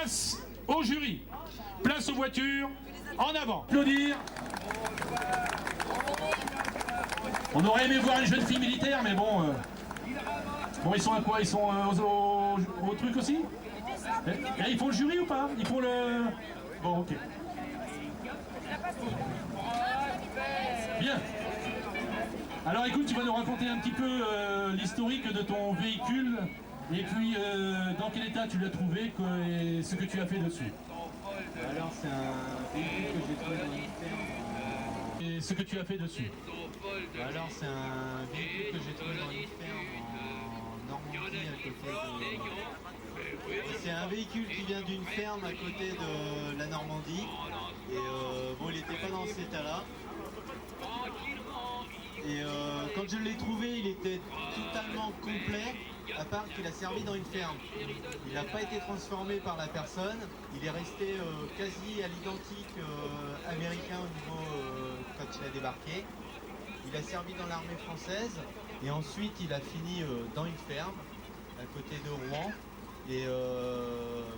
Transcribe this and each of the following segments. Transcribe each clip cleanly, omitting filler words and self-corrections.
Place au jury, place aux voitures, en avant. Applaudir. On aurait aimé voir une jeune fille militaire, mais bon... Bon, ils sont à quoi? Ils sont au truc aussi? Et ils font le jury ou pas? Ils font le... Bon, ok. Bien. Alors écoute, tu vas nous raconter un petit peu l'historique de ton véhicule, et puis dans quel état tu l'as trouvé, et ce que tu as fait dessus. Alors c'est un véhicule que j'ai trouvé dans une ferme. Et ce que tu as fait dessus. Alors c'est un véhicule que j'ai trouvé dans une ferme en Normandie à côté de... C'est un véhicule qui vient d'une ferme à côté de la Normandie. Et bon, il n'était pas dans cet état-là. Et quand je l'ai trouvé, il était totalement complet, à part qu'il a servi dans une ferme. Il n'a pas été transformé par la personne, il est resté quasi à l'identique américain au niveau quand il a débarqué. Il a servi dans l'armée française et ensuite il a fini dans une ferme à côté de Rouen. Et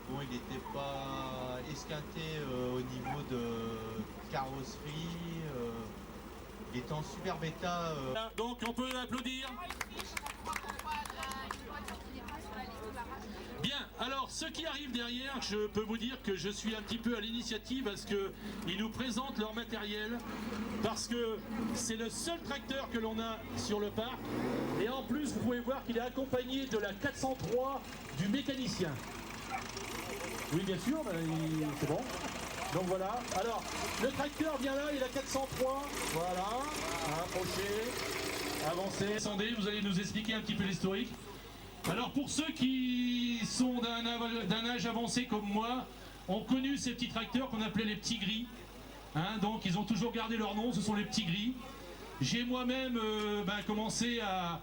bon, il n'était pas esquinté au niveau de carrosserie. Il est en super bêta. Donc on peut applaudir. Bien, alors ceux qui arrivent derrière, je peux vous dire que je suis un petit peu à l'initiative parce qu'ils nous présentent leur matériel, parce que c'est le seul tracteur que l'on a sur le parc. Et en plus, vous pouvez voir qu'il est accompagné de la 403 du mécanicien. Oui, bien sûr, c'est bon. Donc voilà, alors le tracteur vient là, il a 403, voilà, approchez, avancez, descendez, vous allez nous expliquer un petit peu l'historique. Alors pour ceux qui sont d'un âge avancé comme moi, ont connu ces petits tracteurs qu'on appelait les petits gris, hein, donc ils ont toujours gardé leur nom, ce sont les petits gris. J'ai moi-même commencé à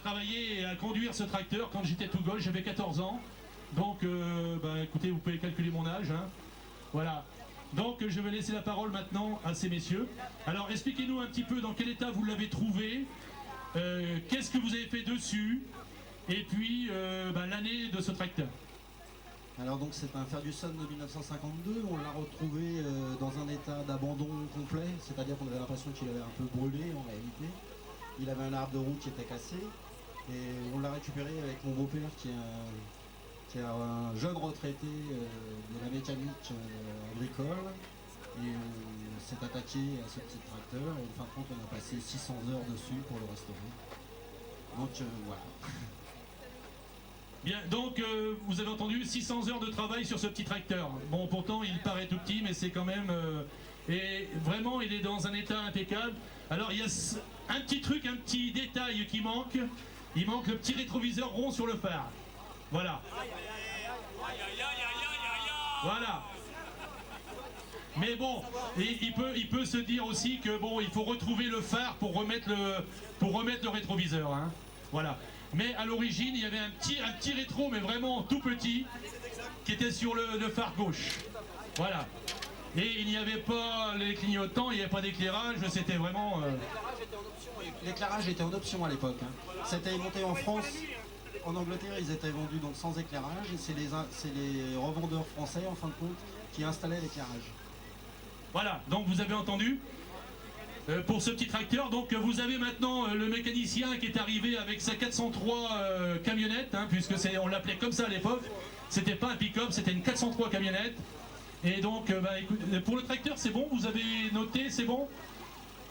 travailler et à conduire ce tracteur quand j'étais tout gosse, j'avais 14 ans. Donc, écoutez, vous pouvez calculer mon âge. Hein. Voilà. Donc, je vais laisser la parole maintenant à ces messieurs. Alors, expliquez-nous un petit peu dans quel état vous l'avez trouvé, qu'est-ce que vous avez fait dessus, et puis l'année de ce tracteur. Alors donc c'est un Ferguson de 1952, on l'a retrouvé dans un état d'abandon complet, c'est-à-dire qu'on avait l'impression qu'il avait un peu brûlé en réalité. Il avait un arbre de roue qui était cassé, et on l'a récupéré avec mon beau-père qui est un jeune retraité de la mécanique agricole, et on s'est attaqué à ce petit tracteur, et en fin de compte on a passé 600 heures dessus pour le restaurer. Donc voilà. Bien, donc vous avez entendu 600 heures de travail sur ce petit tracteur. Bon, pourtant il paraît tout petit, mais c'est quand même... et vraiment, il est dans un état impeccable. Alors, il y a un petit truc, un petit détail qui manque. Il manque le petit rétroviseur rond sur le phare. Voilà. Voilà. Mais bon, il peut se dire aussi que bon, il faut retrouver le phare pour remettre le rétroviseur. Hein. Voilà. Mais à l'origine, il y avait un petit rétro, mais vraiment tout petit, qui était sur le phare gauche. Voilà. Et il n'y avait pas les clignotants, il n'y avait pas d'éclairage, c'était vraiment... L'éclairage était en option à l'époque. Hein. C'était monté en France, en Angleterre, ils étaient vendus donc sans éclairage, et c'est les revendeurs français, en fin de compte, qui installaient l'éclairage. Voilà, donc vous avez entendu pour ce petit tracteur. Donc vous avez maintenant le mécanicien qui est arrivé avec sa 403 camionnette, hein, puisque on l'appelait comme ça à l'époque. C'était pas un pick-up, c'était une 403 camionnette. Et donc, écoute, pour le tracteur, c'est bon, vous avez noté, c'est bon.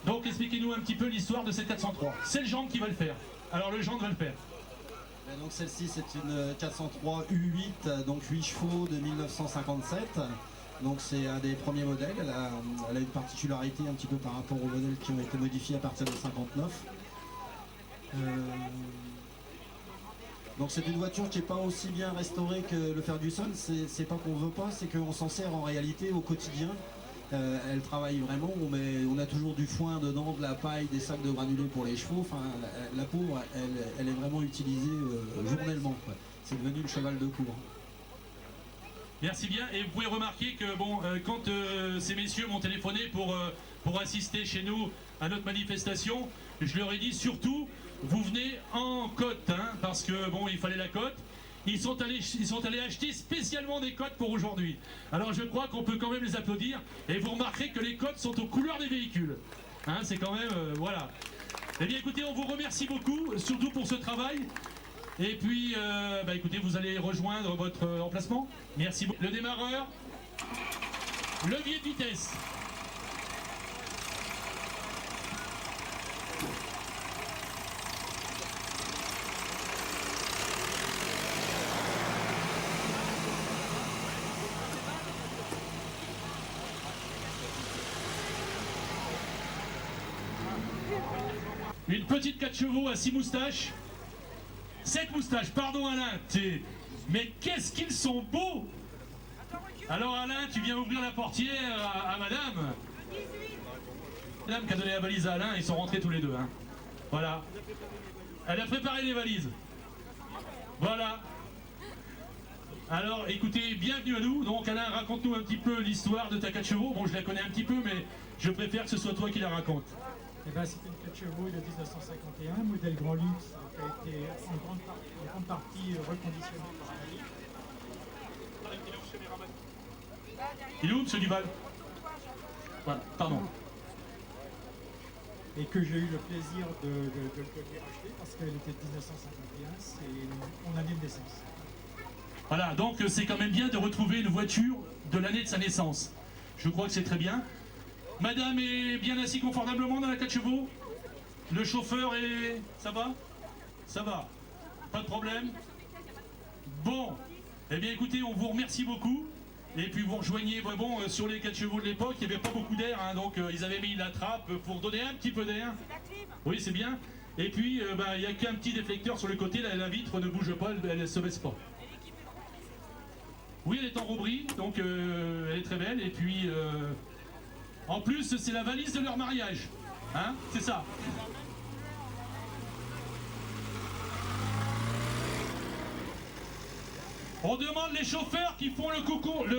Donc expliquez-nous un petit peu l'histoire de cette 403. C'est le gendre qui va le faire. Alors le gendre va le faire. Et donc celle-ci, c'est une 403 U8, donc 8 chevaux de 1957. Donc c'est un des premiers modèles, elle a une particularité un petit peu par rapport aux modèles qui ont été modifiés à partir de 59. Donc c'est une voiture qui n'est pas aussi bien restaurée que le Ferguson, c'est pas qu'on veut pas, c'est qu'on s'en sert en réalité au quotidien. Elle travaille vraiment, on a toujours du foin dedans, de la paille, des sacs de granulés pour les chevaux, enfin la pauvre, elle est vraiment utilisée journellement. C'est devenu le cheval de cour. Merci bien, et vous pouvez remarquer que bon, quand ces messieurs m'ont téléphoné pour assister chez nous à notre manifestation, je leur ai dit surtout, vous venez en cote, hein, parce que bon, il fallait la cote, ils sont allés acheter spécialement des cotes pour aujourd'hui. Alors je crois qu'on peut quand même les applaudir. Et vous remarquerez que les cotes sont aux couleurs des véhicules. Hein, c'est quand même... voilà. Eh bien écoutez, on vous remercie beaucoup, surtout pour ce travail. Et puis, écoutez, vous allez rejoindre votre emplacement. Merci beaucoup. Le démarreur, levier de vitesse. Une petite 4 chevaux à 6 moustaches. 7 moustaches, pardon Alain. Mais qu'est-ce qu'ils sont beaux! Alors Alain, tu viens ouvrir la portière à madame. Madame qui a donné la valise à Alain, ils sont rentrés tous les deux. Hein. Voilà. Elle a préparé les valises. Voilà. Alors écoutez, bienvenue à nous. Donc Alain, raconte-nous un petit peu l'histoire de ta 4 chevaux. Bon, je la connais un petit peu, mais je préfère que ce soit toi qui la raconte. Eh ben, c'est une 4 chevaux de 1951, modèle Grand Luxe, qui a été en grande partie reconditionnée par Audi. Il est où, monsieur Duval? Voilà, pardon. Et que j'ai eu le plaisir de racheter parce qu'elle était de 1951, c'est mon année de naissance. Voilà, donc c'est quand même bien de retrouver une voiture de l'année de sa naissance. Je crois que c'est très bien. Madame est bien assise confortablement dans la 4 chevaux? Le chauffeur est... ça va? Ça va. Pas de problème? Bon. Eh bien écoutez, on vous remercie beaucoup. Et puis vous rejoignez, bon, sur les 4 chevaux de l'époque, il n'y avait pas beaucoup d'air, hein, donc ils avaient mis la trappe pour donner un petit peu d'air. Oui, c'est bien. Et puis, il n'y a qu'un petit déflecteur sur le côté, la vitre ne bouge pas, elle ne se baisse pas. Oui, elle est en robrie, donc elle est très belle. Et puis... en plus, c'est la valise de leur mariage. Hein? C'est ça. On demande les chauffeurs qui font le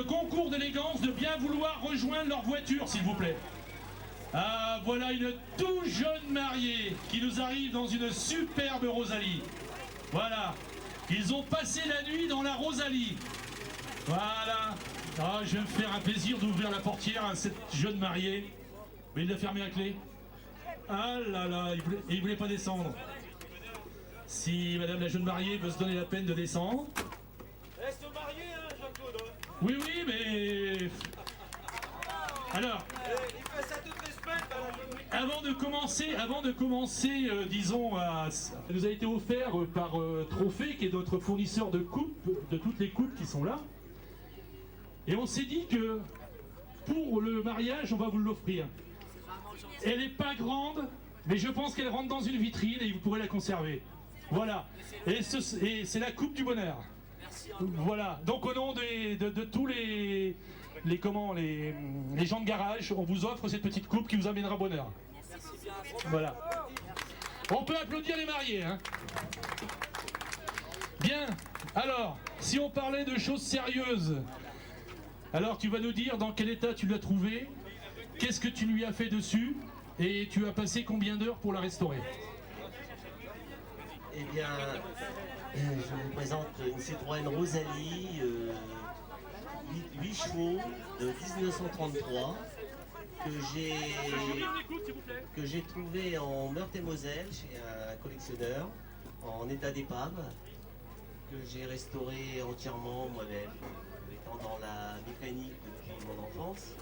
concours d'élégance de bien vouloir rejoindre leur voiture, s'il vous plaît. Ah, voilà une tout jeune mariée qui nous arrive dans une superbe Rosalie. Voilà. Ils ont passé la nuit dans la Rosalie. Voilà. Ah, je vais me faire un plaisir d'ouvrir la portière à cette jeune mariée. Mais il l'a fermé à clé. Ah là là, il voulait pas descendre. Si madame la jeune mariée veut se donner la peine de descendre. Reste marié, hein, Jean-Claude. Oui, oui, mais... Alors... Il fait ça toutes les semaines, Avant de commencer, disons, ça nous a été offert par Trophée, qui est notre fournisseur de coupes, de toutes les coupes qui sont là. Et on s'est dit que pour le mariage, on va vous l'offrir. Elle n'est pas grande, mais je pense qu'elle rentre dans une vitrine et vous pourrez la conserver. Voilà. Et c'est la coupe du bonheur. Voilà. Donc au nom de tous les gens de garage, on vous offre cette petite coupe qui vous amènera bonheur. Voilà. On peut applaudir les mariés, hein. Bien. Alors, si on parlait de choses sérieuses, alors tu vas nous dire dans quel état tu l'as trouvée, qu'est-ce que tu lui as fait dessus, et tu as passé combien d'heures pour la restaurer? Eh bien, je vous présente une Citroën Rosalie, 8 chevaux de 1933, que j'ai trouvé en Meurthe-et-Moselle chez un collectionneur, en état d'épave, que j'ai restauré entièrement moi-même, étant dans la mécanique depuis mon enfance.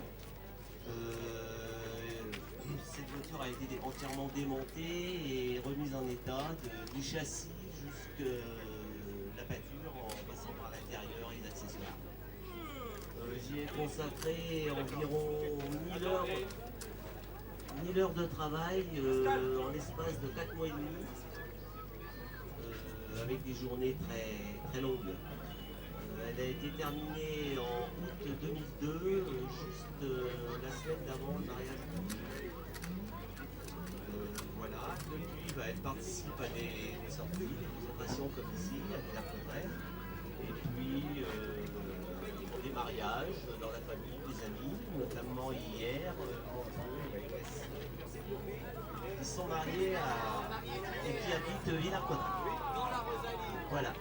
Cette voiture a été entièrement démontée et remise en état du châssis jusqu'à la pâture en passant par l'intérieur et les accessoires. J'y ai consacré environ 1000 heures de travail en l'espace de 4 mois et demi, avec des journées très, très longues. Elle a été terminée en août 2002, juste la semaine d'avant le mariage. Voilà, depuis elle participe à des sorties, des présentations comme ici, à la retraite, et puis des mariages dans la famille, des amis, notamment hier, mon frère et ma nièce, qui sont mariés et qui habitent Villars-Cotterêts. Voilà.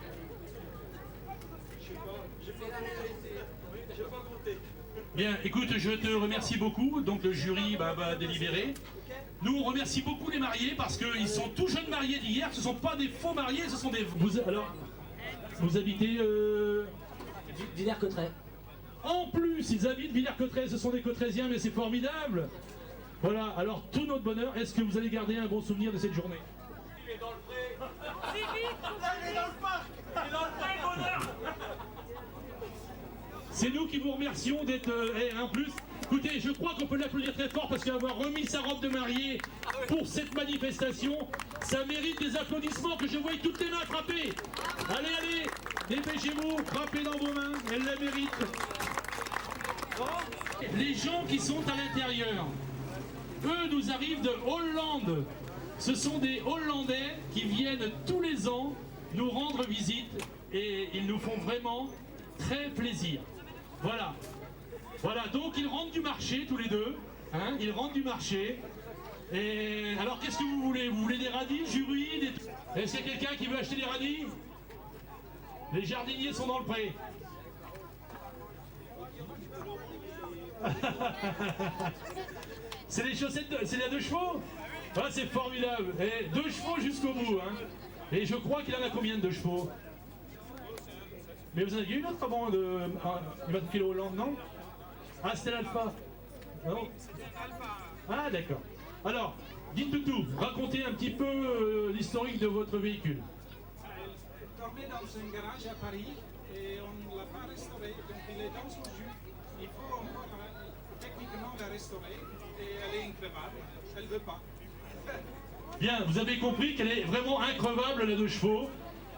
Bien, écoute, je te remercie beaucoup. Donc le jury va délibérer. Nous, on remercie beaucoup les mariés parce qu'ils sont tout jeunes mariés d'hier. Ce ne sont pas des faux mariés, ce sont des... Vous habitez... Villers-Cotterêts. En plus, ils habitent Villers-Cotterêts. Ce sont des Cotterésiens, mais c'est formidable. Voilà, alors tout notre bonheur. Est-ce que vous allez garder un bon souvenir de cette journée? Il est dans le pré. Il est dans le parc. Il est dans le pré, bonheur. C'est nous qui vous remercions d'être... en plus, écoutez, je crois qu'on peut l'applaudir très fort parce qu'avoir remis sa robe de mariée pour cette manifestation, ça mérite des applaudissements, que je voie toutes les mains frapper. Allez, allez, dépêchez-vous, frappez dans vos mains, elle la mérite. Les gens qui sont à l'intérieur, eux nous arrivent de Hollande. Ce sont des Hollandais qui viennent tous les ans nous rendre visite et ils nous font vraiment très plaisir. Voilà. Voilà, donc ils rentrent du marché tous les deux. Hein, ils rentrent du marché. Et alors qu'est-ce que vous voulez? Vous voulez des radis, jury, des... Est-ce qu'il y a quelqu'un qui veut acheter des radis? Les jardiniers sont dans le pré. C'est les chaussettes, c'est la 2 chevaux? Ah, c'est formidable. Et 2 chevaux jusqu'au bout. Hein. Et je crois qu'il en a combien de 2 chevaux? Mais vous en avez une autre avant de kg Hollande, non? Ah, c'était l'Alpha. Non? Ah, d'accord. Alors, dites tout, racontez un petit peu l'historique de votre véhicule. Tombé dans un garage à Paris et on ne l'a pas restauré, donc il est dans son jus. Il faut encore techniquement la restaurer et elle est increvable. Elle ne veut pas. Bien, vous avez compris qu'elle est vraiment increvable, la 2 chevaux.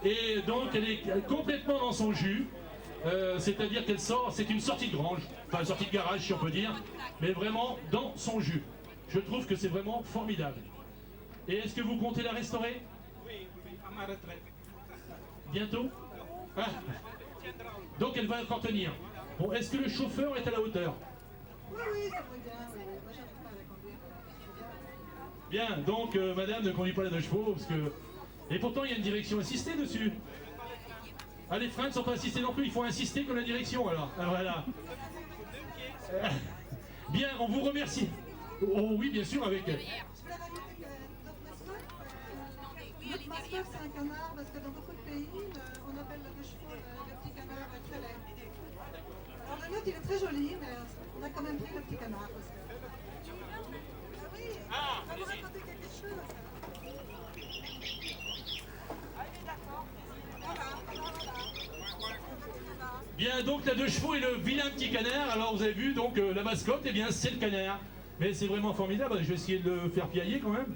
Et donc elle est complètement dans son jus, c'est-à-dire qu'elle sort, c'est une sortie de grange, enfin une sortie de garage si on peut dire, mais vraiment dans son jus. Je trouve que c'est vraiment formidable. Et est-ce que vous comptez la restaurer? Oui, à ma retraite. Bientôt? Ah. Donc elle va encore tenir. Bon, est-ce que le chauffeur est à la hauteur? Oui, ça va bien, oui. Moi j'arrive pas à la conduire. Bien, donc madame ne conduit pas la 2 chevaux, parce que... Et pourtant, il y a une direction assistée dessus. Ah, les freins ne sont pas assistés non plus, il faut insister comme la direction, alors. Ah, voilà. Bien, on vous remercie. Oh oui, bien sûr, avec... Je voulais rajouter que notre mascotte, c'est un canard, parce que dans beaucoup de pays, on appelle le 2 chevaux le petit canard crélé. Alors le nôtre, il est très joli, mais on a quand même pris le petit canard. Parce que... Ah oui, ça vous raconter quelque chose. Bien, donc la 2 chevaux et le vilain petit canard. Alors vous avez vu, donc la mascotte, eh bien c'est le canard. Mais c'est vraiment formidable, je vais essayer de le faire piailler quand même.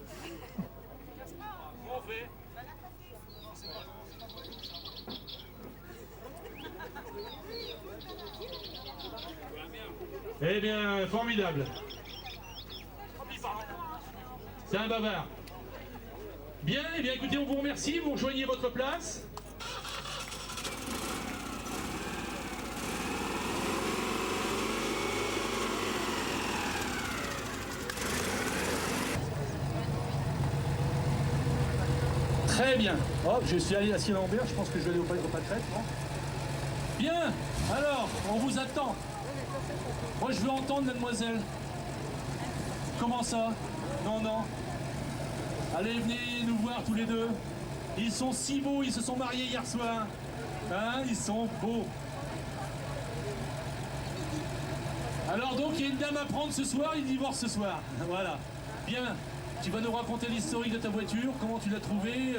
Eh bien, formidable. C'est un bavard. Bien, eh bien écoutez, on vous remercie, vous rejoignez votre place. Très bien. Hop, je suis allé à Ciel-Lambert, je pense que je vais aller au Pâquerette, non? Bien, alors, on vous attend. Moi, je veux entendre mademoiselle. Comment ça? Non, non. Allez, venez nous voir tous les deux. Ils sont si beaux, ils se sont mariés hier soir. Hein, ils sont beaux. Alors donc, il y a une dame à prendre ce soir, il divorce ce soir. Voilà. Bien. Tu vas nous raconter l'historique de ta voiture, comment tu l'as trouvée,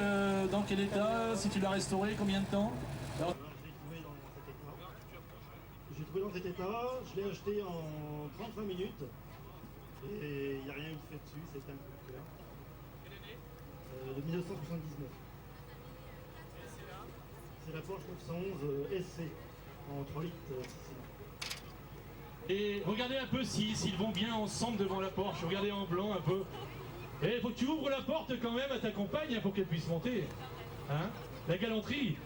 dans quel état, si tu l'as restaurée, combien de temps? Alors... J'ai trouvé dans cet état, je l'ai acheté en 35 minutes et il n'y a rien eu de fait dessus, c'est un coup de cœur. De 1979. C'est la Porsche 911 SC en 3 litres 6 Et regardez un peu s'ils vont bien ensemble devant la Porsche, regardez en blanc un peu. Et il faut que tu ouvres la porte quand même à ta compagne pour qu'elle puisse monter. Hein? La galanterie.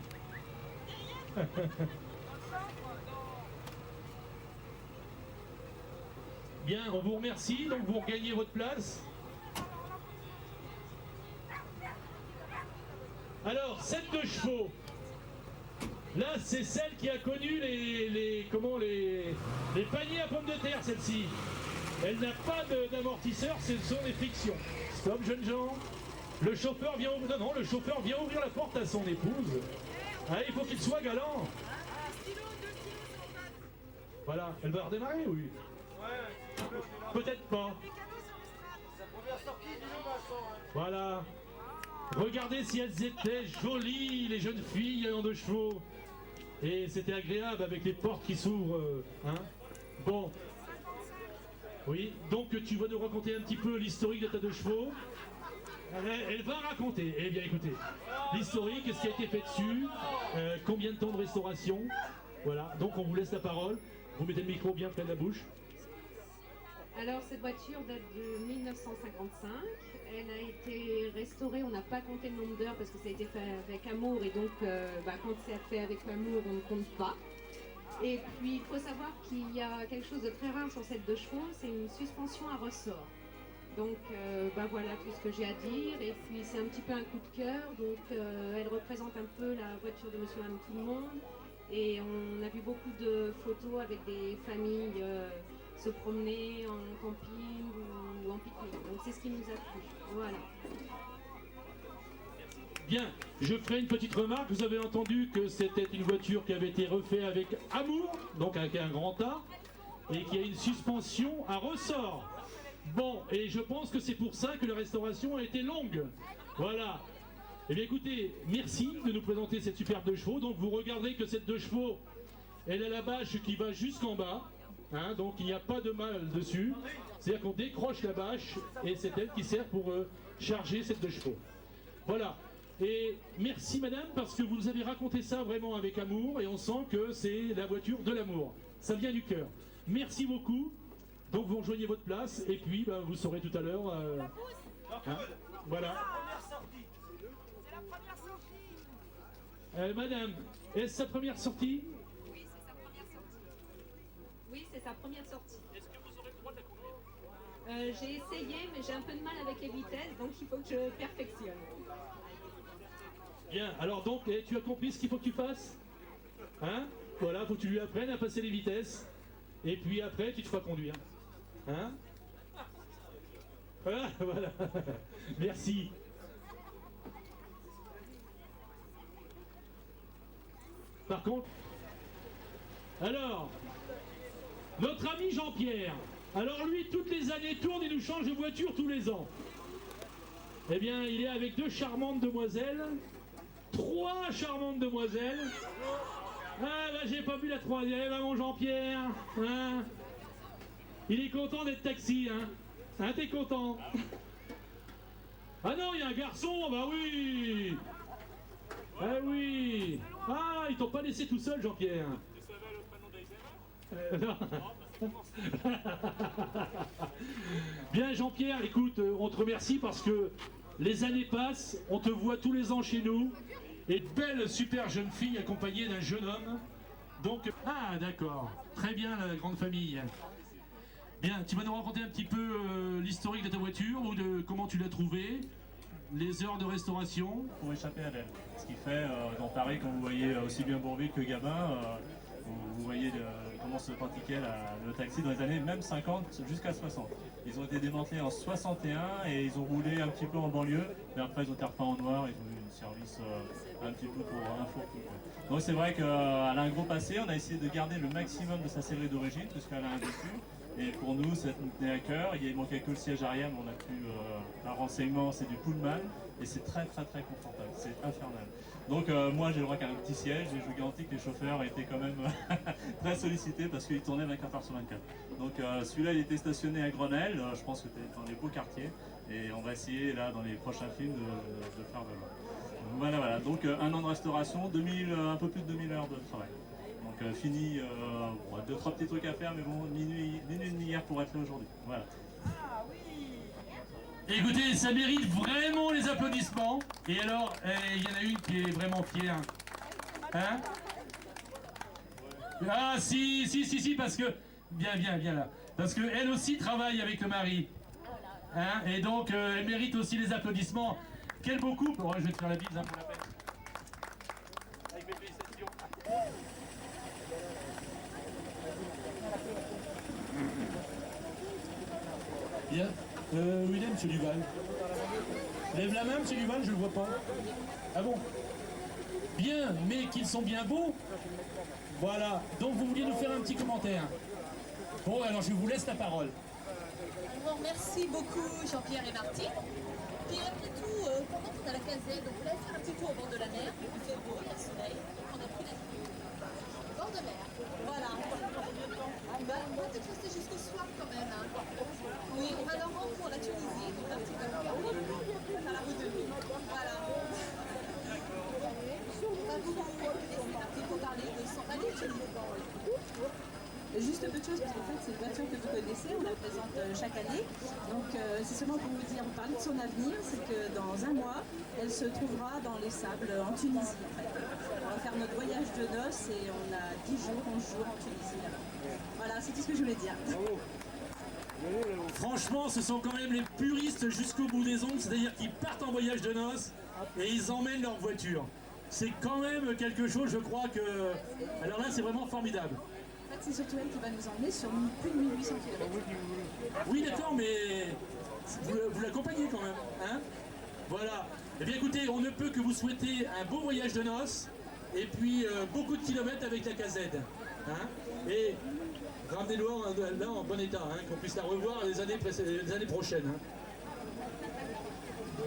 Bien, on vous remercie, donc vous regagnez votre place. Alors, 7 2 chevaux. Là, c'est celle qui a connu les paniers à pommes de terre, celle-ci. Elle n'a pas d'amortisseur, ce sont des frictions. Stop, jeunes gens. Le chauffeur vient ouvrir, non, le chauffeur vient ouvrir la porte à son épouse. Ah, il faut qu'il soit galant. Voilà, elle va redémarrer, oui. Peut-être pas. Voilà. Regardez si elles étaient jolies, les jeunes filles en 2 chevaux. Et c'était agréable avec les portes qui s'ouvrent. Hein. Bon. Oui, donc tu vas nous raconter un petit peu l'historique de ta 2 chevaux. Elle va raconter. Eh bien écoutez, l'historique, ce qui a été fait dessus, combien de temps de restauration. Voilà, donc on vous laisse la parole. Vous mettez le micro bien près de la bouche. Alors cette voiture date de 1955, elle a été restaurée, on n'a pas compté le nombre d'heures parce que ça a été fait avec amour et donc quand c'est fait avec amour on ne compte pas. Et puis il faut savoir qu'il y a quelque chose de très rare sur cette 2 chevaux, c'est une suspension à ressort. Donc voilà tout ce que j'ai à dire et puis c'est un petit peu un coup de cœur, donc elle représente un peu la voiture de Monsieur et Madame Tout le Monde et on a vu beaucoup de photos avec des familles se promener en camping ou en pique-nique. Donc c'est ce qui nous a plu. Voilà. Bien, je ferai une petite remarque. Vous avez entendu que c'était une voiture qui avait été refaite avec amour, donc avec un grand A, et qui a une suspension à ressort. Bon, et je pense que c'est pour ça que la restauration a été longue. Voilà. Eh bien écoutez, merci de nous présenter cette superbe 2 chevaux. Donc vous regarderez que cette 2 chevaux, elle a la bâche qui va jusqu'en bas. Hein, donc il n'y a pas de mal dessus, c'est-à-dire qu'on décroche la bâche et c'est elle qui sert pour charger cette 2 chevaux. Voilà, et merci madame parce que vous nous avez raconté ça vraiment avec amour et on sent que c'est la voiture de l'amour, ça vient du cœur. Merci beaucoup, donc vous rejoignez votre place et puis vous saurez tout à l'heure. Hein, voilà. C'est la première sortie. Madame, est-ce sa première sortie? Oui, c'est sa première sortie. Est-ce que vous aurez le droit de la conduire? J'ai essayé, mais j'ai un peu de mal avec les vitesses, donc il faut que je perfectionne. Bien, alors donc, tu as compris ce qu'il faut que tu fasses? Hein? Voilà, faut que tu lui apprennes à passer les vitesses, et puis après, tu te feras conduire. Hein? Voilà, voilà. Merci. Par contre, alors... Notre ami Jean-Pierre, alors lui, toutes les années tourne et nous change de voiture tous les ans. Eh bien, il est avec 2 charmantes demoiselles, 3 charmantes demoiselles. Ah, là, j'ai pas vu la 3e, hein, mon Jean-Pierre. Hein, il est content d'être taxi, hein. Hein, t'es content? Ah non, il y a un garçon, bah oui. Ah oui. Ah, ils t'ont pas laissé tout seul, Jean-Pierre. Non. Bien Jean-Pierre, écoute, on te remercie parce que les années passent, on te voit tous les ans chez nous, et de belles super jeunes filles accompagnées d'un jeune homme. Donc, ah d'accord, très bien la grande famille. Bien, tu vas nous raconter un petit peu l'historique de ta voiture ou de comment tu l'as trouvée, les heures de restauration. Pour échapper à l'aile. Ce qui fait dans Paris, quand vous voyez aussi bien Bourville que Gabin, vous voyez comment se pratiquait le taxi dans les années même 50 jusqu'à 60. Ils ont été démantelés en 61 et ils ont roulé un petit peu en banlieue, mais après ils ont été refaits en noir, ils ont eu un service un petit peu pour un fourre-tout. Donc c'est vrai qu'elle a un gros passé, on a essayé de garder le maximum de sa série d'origine, puisqu'elle a un vécu. Et pour nous, ça nous tenait à cœur. Il manquait que le siège arrière, mais on a pu un renseignement, c'est du Pullman et c'est très confortable, c'est infernal. Donc moi j'ai le droit qu'à un petit siège et je vous garantis que les chauffeurs étaient quand même très sollicités parce qu'ils tournaient 24h sur 24. Donc celui-là il était stationné à Grenelle, je pense que c'était dans les beaux quartiers et on va essayer là dans les prochains films de faire de... Voilà, donc 1 an de restauration, un peu plus de 2000 heures de travail. Donc fini, 2-3 petits trucs à faire, mais bon, minuit et demi hier pour être là aujourd'hui. Voilà. Écoutez, ça mérite vraiment les applaudissements. Et alors, il y en a une qui est vraiment fière. Hein? Ah si, parce que... Viens là. Parce qu'elle aussi travaille avec le mari. Hein? Et donc, elle mérite aussi les applaudissements. Quel beau couple. Oh, je vais te faire la bise, hein, pour la peine. Avec mes félicitations. Bien. Où il est, M. Duval? Lève la main, M. Duval, je le vois pas. Ah bon? Bien, mais qu'ils sont bien beaux. Voilà. Donc vous vouliez nous faire un petit commentaire. Bon, alors je vous laisse la parole. Bon, merci beaucoup Jean-Pierre et Martine. Puis après tout, pendant qu'on est à la caserne, on voulait faire un petit tour au bord de la mer. Il fait beau, il y a le soleil. On a pris la bord de mer. Voilà. On peut rester jusqu'au soir quand même. Hein. Oui, on va alors pour la Tunisie. On va un petit peu faire la route de nuit. Voilà. On va vous laisser partir pour parler de son palais Tunisie. Juste peu de choses, parce qu'en fait c'est une voiture que vous connaissez, on la présente chaque année. Donc c'est seulement pour vous dire, vous parlez de son avenir, c'est que dans un mois, elle se trouvera dans les sables en Tunisie en fait. On va faire notre voyage de noces et on a 10 jours, 11 jours en Tunisie là-bas. Voilà, c'est tout ce que je voulais dire. Franchement, ce sont quand même les puristes jusqu'au bout des ongles, c'est-à-dire qu'ils partent en voyage de noces et ils emmènent leur voiture. C'est quand même quelque chose, je crois que... Alors là, c'est vraiment formidable. En fait, c'est surtout elle qui va nous emmener sur plus de 1800 km. Oui, d'accord, mais vous l'accompagnez quand même, hein? Voilà. Eh bien, écoutez, on ne peut que vous souhaiter un beau voyage de noces et puis beaucoup de kilomètres avec la KZ. Hein? Et ramenez-le là en bon état, hein, qu'on puisse la revoir les années prochaines. Hein?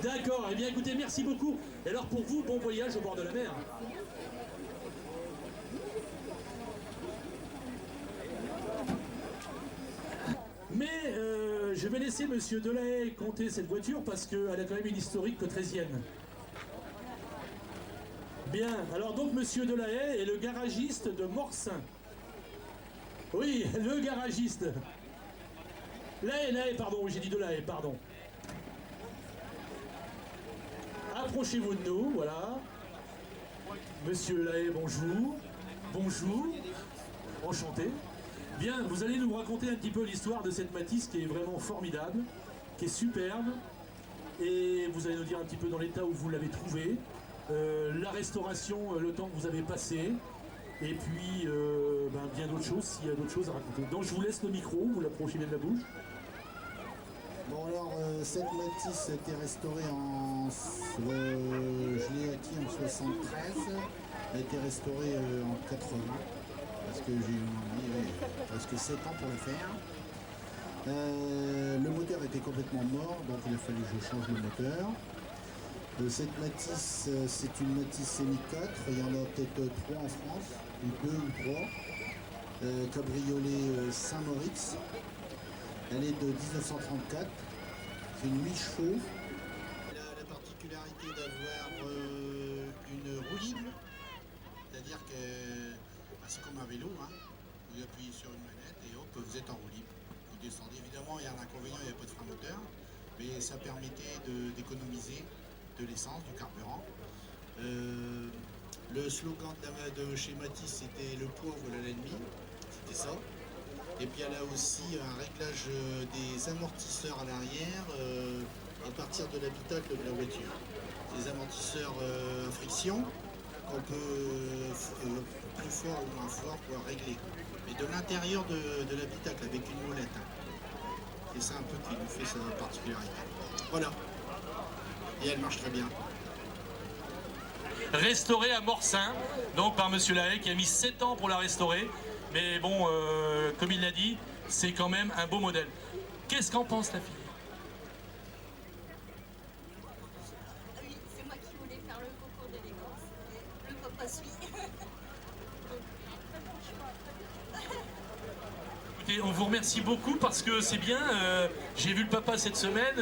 D'accord. Eh bien, écoutez, merci beaucoup. Et alors, pour vous, bon voyage au bord de la mer. Mais je vais laisser Monsieur Delahaye compter cette voiture parce qu'elle a quand même une historique cotrésienne. Bien, alors donc Monsieur Delahaye est le garagiste de Morsin. Oui, le garagiste. Lahaye, pardon, j'ai dit Delahaye, pardon. Approchez-vous de nous, voilà. Monsieur Lahaye, bonjour. Bonjour. Enchanté. Bien, vous allez nous raconter un petit peu l'histoire de cette Matisse qui est vraiment formidable, qui est superbe, et vous allez nous dire un petit peu dans l'état où vous l'avez trouvée, la restauration, le temps que vous avez passé, et puis bien d'autres choses, s'il y a d'autres choses à raconter. Donc je vous laisse le micro, vous l'approchez bien de la bouche. Bon alors, cette Matisse a été restaurée je l'ai acquis en 73, elle a été restaurée en 80. Parce que j'ai mis presque 7 ans pour le faire. Le moteur était complètement mort, donc il a fallu que je change le moteur. Cette Matisse, c'est une Matisse Semi 4, il y en a peut-être 3 en France, ou 2 ou 3. Cabriolet Saint-Moritz. Elle est de 1934, c'est une 8 chevaux. Elle a la particularité d'avoir une roue libre, c'est-à-dire que c'est comme un vélo, hein. Vous appuyez sur une manette et hop, vous êtes en roue libre. Vous descendez, évidemment, il y a un inconvénient, il n'y a pas de frein moteur, mais ça permettait d'économiser de l'essence, du carburant. Le slogan de chez Matisse, c'était le poids voilà l'ennemi, c'était ça. Et puis elle a aussi un réglage des amortisseurs à l'arrière à partir de l'habitacle de la voiture. Des amortisseurs à friction qu'on peut plus fort ou moins fort pour régler. Mais de l'intérieur de l'habitacle avec une molette. C'est ça un peu qui nous fait sa particularité. Voilà. Et elle marche très bien. Restaurée à Morsin, donc par Monsieur Lahaye qui a mis 7 ans pour la restaurer. Mais bon, comme il l'a dit, c'est quand même un beau modèle. Qu'est-ce qu'en pense la fille? Oui, c'est moi qui voulais faire le concours d'élégance. Le papa suit. Écoutez, on vous remercie beaucoup parce que c'est bien. J'ai vu le papa cette semaine.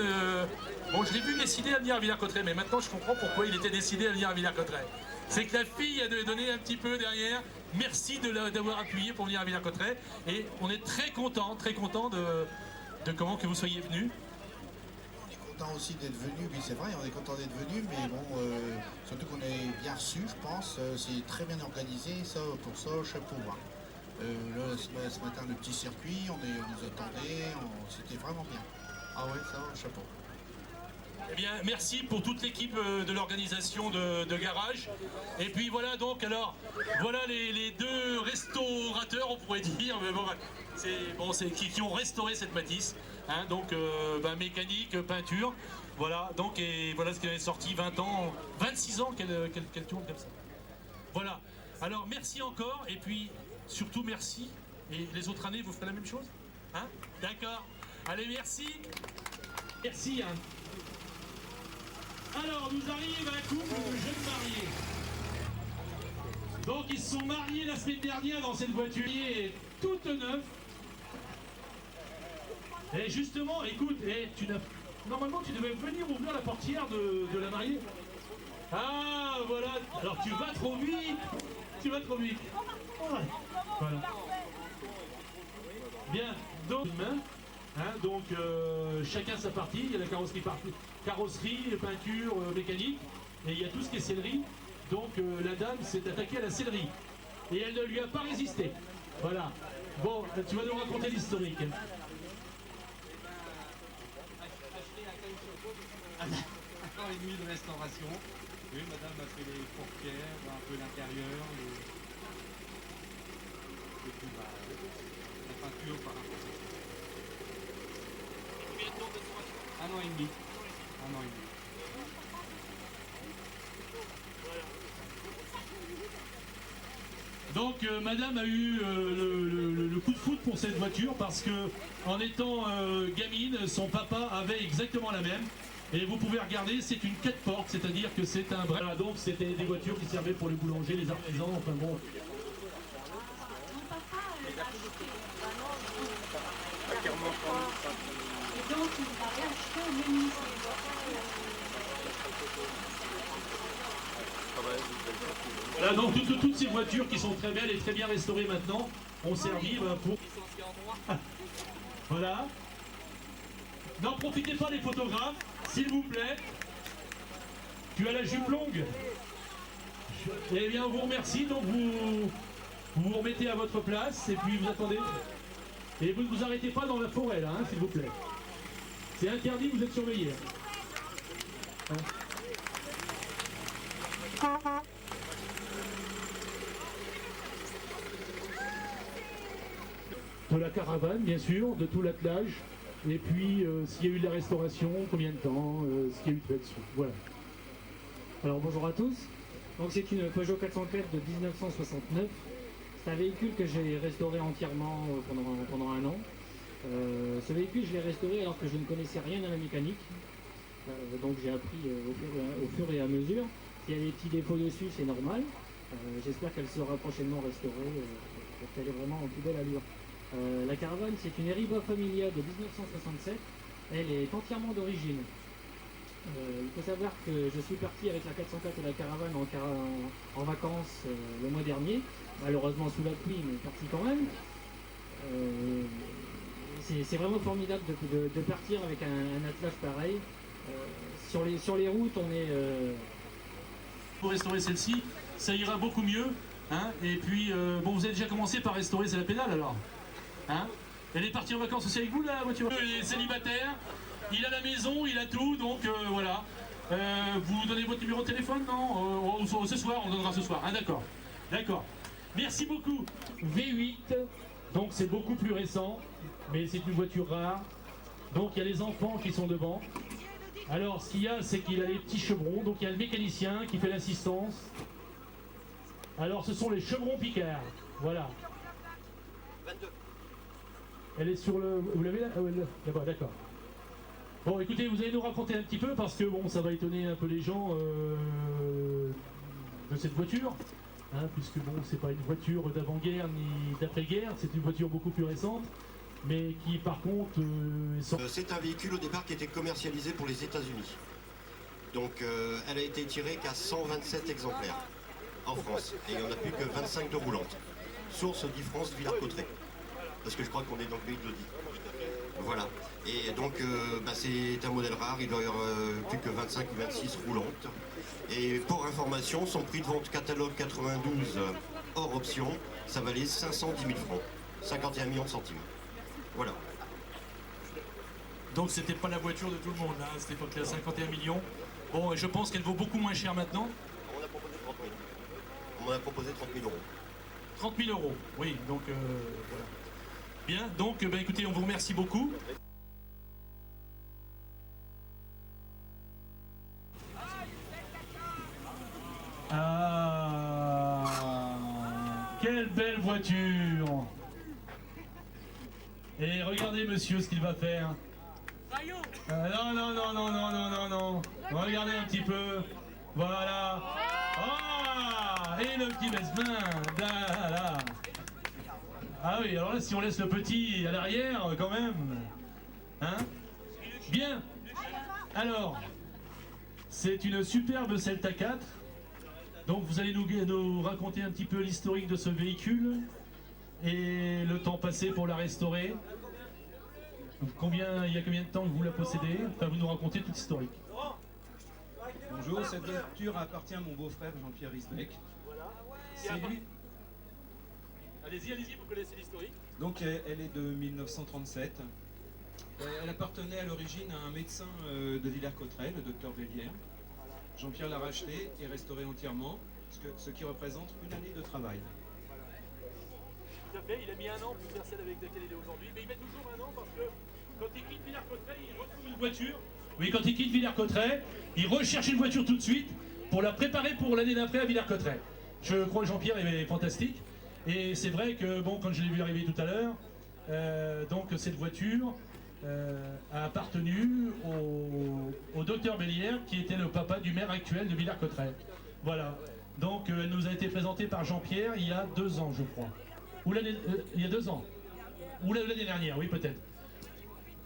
Bon, je l'ai vu décider à venir à Villers-Cotterêts, mais maintenant je comprends pourquoi il était décidé à venir à Villers-Cotterêts. C'est que la fille a donné un petit peu derrière. Merci d'avoir appuyé pour venir à Villers-Cotterêts. Et on est très content de comment que vous soyez venu. On est content aussi d'être venu, oui c'est vrai, on est content d'être venu, mais bon, surtout qu'on est bien reçu, je pense. C'est très bien organisé, ça, pour ça, chapeau. Hein. Là, ce matin, le petit circuit, on nous attendait, c'était vraiment bien. Ah ouais, ça, chapeau. Eh bien, merci pour toute l'équipe de l'organisation de Garage. Et puis voilà donc, alors, voilà les deux restaurateurs, on pourrait dire, mais bon, qui ont restauré cette Matisse. Hein, donc, mécanique, peinture, voilà. Donc, et voilà ce qu'elle est sorti 20 ans, 26 ans qu'elle tourne comme ça. Voilà. Alors, merci encore, et puis surtout merci. Et les autres années, vous ferez la même chose? Hein? D'accord. Allez, merci. Merci. Hein. Alors, nous arrive un couple de jeunes mariés. Donc, ils se sont mariés la semaine dernière dans cette voiture toute neuve. Et justement, écoute, normalement, tu devais venir ouvrir la portière de la mariée. Ah, voilà. Alors, tu vas trop vite. Tu vas trop vite. Voilà. Bien, donc, chacun sa partie. Il y a la carrosserie, peinture, mécanique, et il y a tout ce qui est sellerie. Donc la dame s'est attaquée à la sellerie. Et elle ne lui a pas résisté. Voilà. Bon, tu vas nous raconter l'historique. Un an et demi de restauration. Oui, madame a fait les portières, un peu l'intérieur, et puis la peinture par rapport à ça. Combien de temps de restauration? Un an et demi. Un an et demi. Donc madame a eu le coup de foudre pour cette voiture parce que en étant gamine, son papa avait exactement la même. Et vous pouvez regarder, c'est une 4 portes, c'est-à-dire que c'est un vrai. Voilà, donc c'était des voitures qui servaient pour les boulangers, les artisans, enfin bon. Et donc il m'avait acheté un menuisier. Voilà, donc toutes ces voitures qui sont très belles et très bien restaurées maintenant ont servi pour... Voilà. N'en profitez pas les photographes, s'il vous plaît. Tu as la jupe longue. Eh bien, on vous remercie. Donc, vous vous remettez à votre place et puis vous attendez. Et vous ne vous arrêtez pas dans la forêt, là, hein, s'il vous plaît. C'est interdit, vous êtes surveillés. Hein. De la caravane, bien sûr, de tout l'attelage. Et puis, s'il y a eu de la restauration, combien de temps, ce qu'il y a eu de fait dessus. Voilà. Alors bonjour à tous. Donc c'est une Peugeot 404 de 1969. C'est un véhicule que j'ai restauré entièrement pendant un an. Ce véhicule, je l'ai restauré alors que je ne connaissais rien à la mécanique. Donc j'ai appris au fur et à mesure. S'il y a des petits défauts dessus, c'est normal. J'espère qu'elle sera prochainement restaurée, parce qu'elle est vraiment en plus belle allure. La caravane, c'est une Eriba Familia de 1967. Elle est entièrement d'origine. Il faut savoir que je suis parti avec la 404 et la caravane en vacances le mois dernier. Malheureusement sous la pluie, mais parti quand même. C'est vraiment formidable de partir avec un attelage pareil. Sur les routes, on est... Pour restaurer celle-ci, ça ira beaucoup mieux. Hein, et puis, bon, vous avez déjà commencé par restaurer la pédale alors hein. Elle est partie en vacances aussi avec vous, la voiture? Il est célibataire, il a la maison, il a tout, donc voilà. Vous donnez votre numéro de téléphone, non? Ce soir, on donnera ce soir. Ah, d'accord. D'accord. Merci beaucoup. V8, donc c'est beaucoup plus récent, mais c'est une voiture rare. Donc il y a les enfants qui sont devant. Alors, ce qu'il y a, c'est qu'il a les petits chevrons, donc il y a le mécanicien qui fait l'assistance. Alors, ce sont les chevrons Picard. Voilà. 22. Elle est sur le... Vous l'avez là? Là-bas, d'accord. Bon, écoutez, vous allez nous raconter un petit peu, parce que bon, ça va étonner un peu les gens de cette voiture, hein, puisque bon, c'est pas une voiture d'avant-guerre ni d'après-guerre, c'est une voiture beaucoup plus récente, mais qui par contre... C'est un véhicule au départ qui était commercialisé pour les États-Unis. Donc elle a été tirée qu'à 127 exemplaires en France, et il n'y en a plus que 25 de roulantes. Source d'Ifrance Villars-Cotterêts, parce que je crois qu'on est dans le pays de l'Audi. Voilà, et donc c'est un modèle rare, il doit y avoir plus que 25 ou 26 roulantes. Et pour information, son prix de vente catalogue 92 hors option, ça valait 510 000 francs, 51 millions de centimes. Voilà. Donc c'était pas la voiture de tout le monde, hein, à cette époque-là, 51 millions. Bon, et je pense qu'elle vaut beaucoup moins cher maintenant. On m'en a proposé 30 000. On m'en a proposé 30 000 euros. 30 000 euros, oui, donc voilà. Bien, donc ben, écoutez, on vous remercie beaucoup. Ah, quelle belle voiture! Et regardez monsieur ce qu'il va faire. Non, non, non, non, non, non, non, non. Regardez un petit peu. Voilà. Ah, et le petit baisse-main. Là. Ah oui, alors là, si on laisse le petit à l'arrière, quand même. Hein? Bien. Alors, c'est une superbe Celta 4. Donc vous allez nous raconter un petit peu l'historique de ce véhicule et le temps passé pour la restaurer. Il y a combien de temps que vous la possédez? Enfin, vous nous racontez toute l'historique. Bonjour, cette voiture appartient à mon beau-frère Jean-Pierre Risbeck. C'est lui. Allez-y, vous connaissez l'historique. Donc elle est de 1937. Elle appartenait à l'origine à un médecin de Villers-Cotterêts, le docteur Bélière. Jean-Pierre l'a rachetée et restaurée entièrement, ce qui représente une année de travail. Tout à fait, il a mis 1 an pour faire celle avec laquelle il est aujourd'hui, mais il met toujours 1 an parce que quand il quitte Villers-Cotterêts, il retrouve une voiture. Oui, quand il quitte Villers-Cotterêts, il recherche une voiture tout de suite pour la préparer pour l'année d'après à Villers-Cotterêts. Je crois que Jean-Pierre est fantastique. Et c'est vrai que, bon, quand je l'ai vu arriver tout à l'heure, donc cette voiture a appartenu au docteur Bélière, qui était le papa du maire actuel de Villers-Cotterêts. Voilà. Donc elle nous a été présentée par Jean-Pierre il y a 2 ans, je crois. Ou il y a 2 ans. Ou l'année dernière, oui, peut-être.